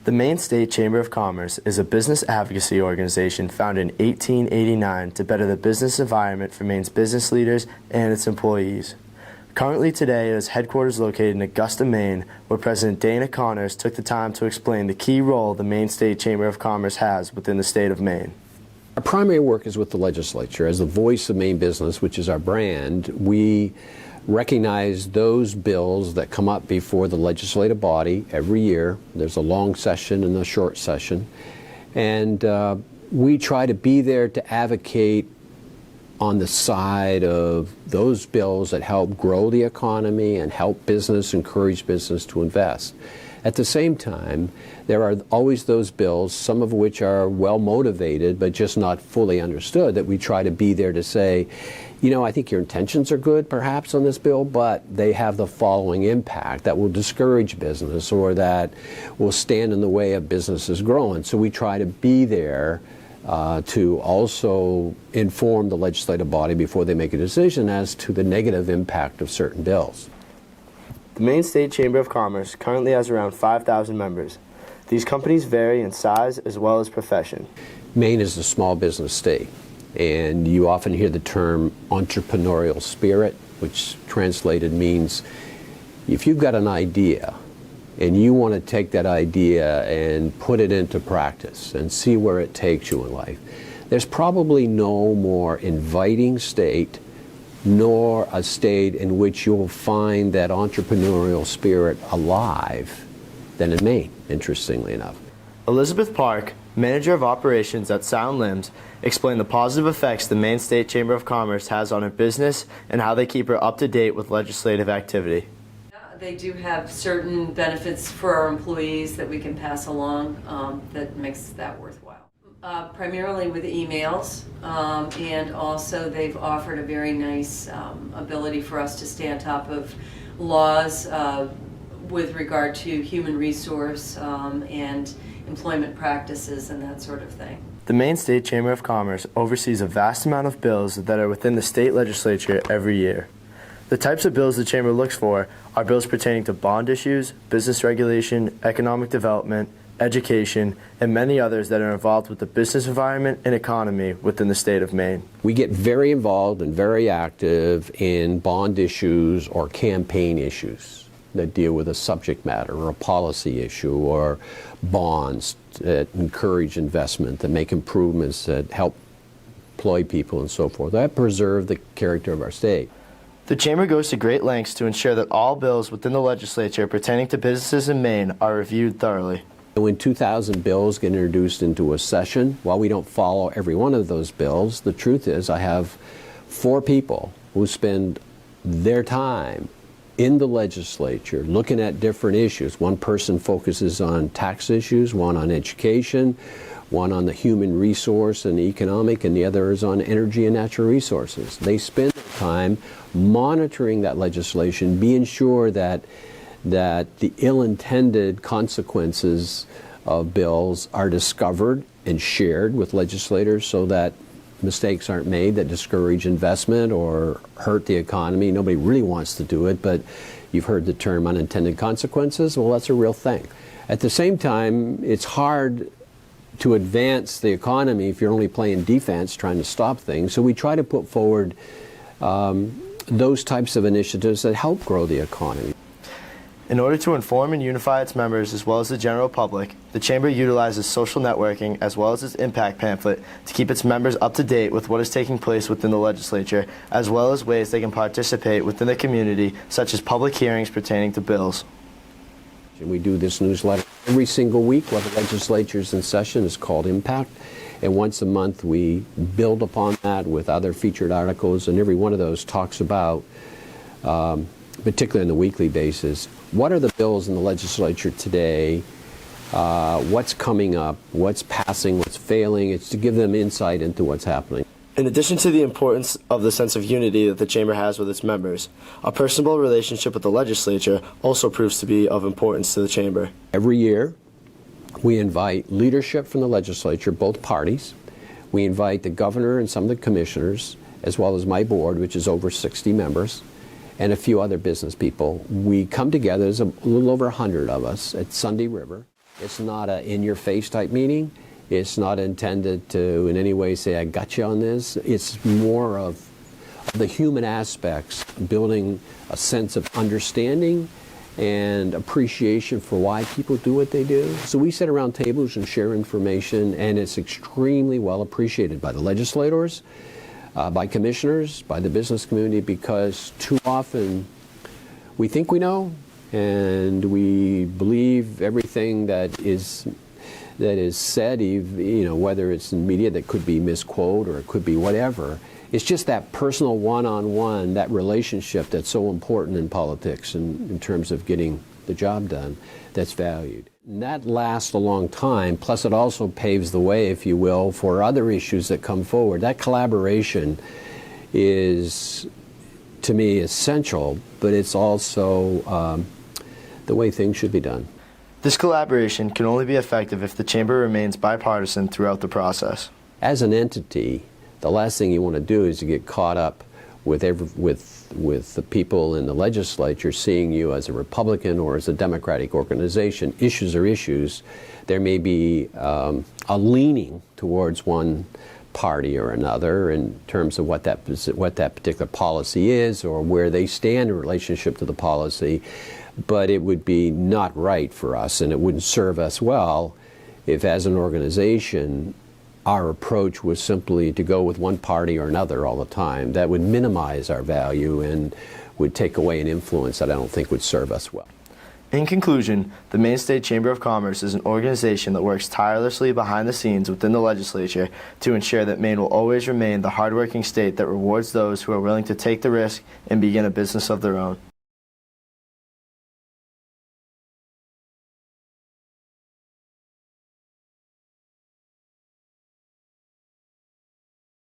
The Maine State Chamber of Commerce is a business advocacy organization founded in 1889 to better the business environment for Maine's business leaders and its employees. Currently today, it is headquarters located in Augusta, Maine, where President Dana Connors took the time to explain the key role the Maine State Chamber of Commerce has within the state of Maine. Our primary work is with the legislature. As the voice of Maine business, which is our brand, we recognize those bills that come up before the legislative body every year. There's a long session and a short session. And we try to be there to advocate on the side of those bills that help grow the economy and help business, encourage business to invest. At the same time, there are always those bills, some of which are well motivated but just not fully understood, that we try to be there to say, you know, I think your intentions are good perhaps on this bill, but they have the following impact that will discourage business or that will stand in the way of businesses growing. So we try to be there to also inform the legislative body before they make a decision as to the negative impact of certain bills. The Maine State Chamber of Commerce currently has around 5,000 members. These companies vary in size as well as profession. Maine is a small business state, and you often hear the term entrepreneurial spirit, which translated means if you've got an idea and you want to take that idea and put it into practice and see where it takes you in life, there's probably no more inviting state nor a state in which you'll find that entrepreneurial spirit alive than in Maine, interestingly enough. Elizabeth Park, manager of operations at Sound Limbs, explained the positive effects the Maine State Chamber of Commerce has on her business and how they keep her up to date with legislative activity. They do have certain benefits for our employees that we can pass along that makes that worthwhile. Primarily with emails, and also they've offered a very nice ability for us to stay on top of laws with regard to human resource and employment practices and that sort of thing. The Maine State Chamber of Commerce oversees a vast amount of bills that are within the state legislature every year. The types of bills the Chamber looks for are bills pertaining to bond issues, business regulation, economic development, education, and many others that are involved with the business environment and economy within the state of Maine. We get very involved and very active in bond issues or campaign issues that deal with a subject matter or a policy issue or bonds that encourage investment, that make improvements, that help employ people and so forth, that preserve the character of our state. The Chamber goes to great lengths to ensure that all bills within the legislature pertaining to businesses in Maine are reviewed thoroughly. When 2,000 bills get introduced into a session, while we don't follow every one of those bills, the truth is I have 4 people who spend their time in the legislature looking at different issues. One person focuses on tax issues, one on education, one on the human resource and the economic, and the other is on energy and natural resources. They spend their time monitoring that legislation, being sure that the ill-intended consequences of bills are discovered and shared with legislators so that mistakes aren't made that discourage investment or hurt the economy. Nobody really wants to do it, but you've heard the term unintended consequences. Well, that's a real thing. At the same time, it's hard to advance the economy if you're only playing defense, trying to stop things. So we try to put forward those types of initiatives that help grow the economy. In order to inform and unify its members as well as the general public, the Chamber utilizes social networking as well as its impact pamphlet to keep its members up to date with what is taking place within the legislature, as well as ways they can participate within the community, such as public hearings pertaining to bills. We do this newsletter every single week while the legislature is in session. It's called Impact. And once a month we build upon that with other featured articles, and every one of those talks about, particularly on a weekly basis, what are the bills in the legislature today, what's coming up, what's passing, what's failing. It's to give them insight into what's happening. In addition to the importance of the sense of unity that the Chamber has with its members, a personable relationship with the legislature also proves to be of importance to the Chamber. Every year, we invite leadership from the legislature, both parties. We invite the governor and some of the commissioners, as well as my board, which is over 60 members, and a few other business people. We come together, there's a little over 100 of us at Sunday River. It's not a in-your-face type meeting. It's not intended to in any way say, I got you on this. It's more of the human aspects, building a sense of understanding and appreciation for why people do what they do. So we sit around tables and share information, and it's extremely well appreciated by the legislators, by commissioners, by the business community, because too often we think we know and we believe everything that is said, whether it's in media that could be misquote or it could be whatever. It's just that personal one-on-one, that relationship that's so important in politics and in terms of getting the job done, that's valued. And that lasts a long time, plus it also paves the way, if you will, for other issues that come forward. That collaboration is, to me, essential, but it's also the way things should be done. This collaboration can only be effective if the Chamber remains bipartisan throughout the process. As an entity, the last thing you want to do is to get caught up with the people in the legislature seeing you as a Republican or as a Democratic organization. Issues are issues. There may be a leaning towards one party or another in terms of what that particular policy is or where they stand in relationship to the policy, but it would be not right for us, and it wouldn't serve us well if, as an organization, our approach was simply to go with one party or another all the time. That would minimize our value and would take away an influence that I don't think would serve us well. In conclusion, the Maine State Chamber of Commerce is an organization that works tirelessly behind the scenes within the legislature to ensure that Maine will always remain the hardworking state that rewards those who are willing to take the risk and begin a business of their own.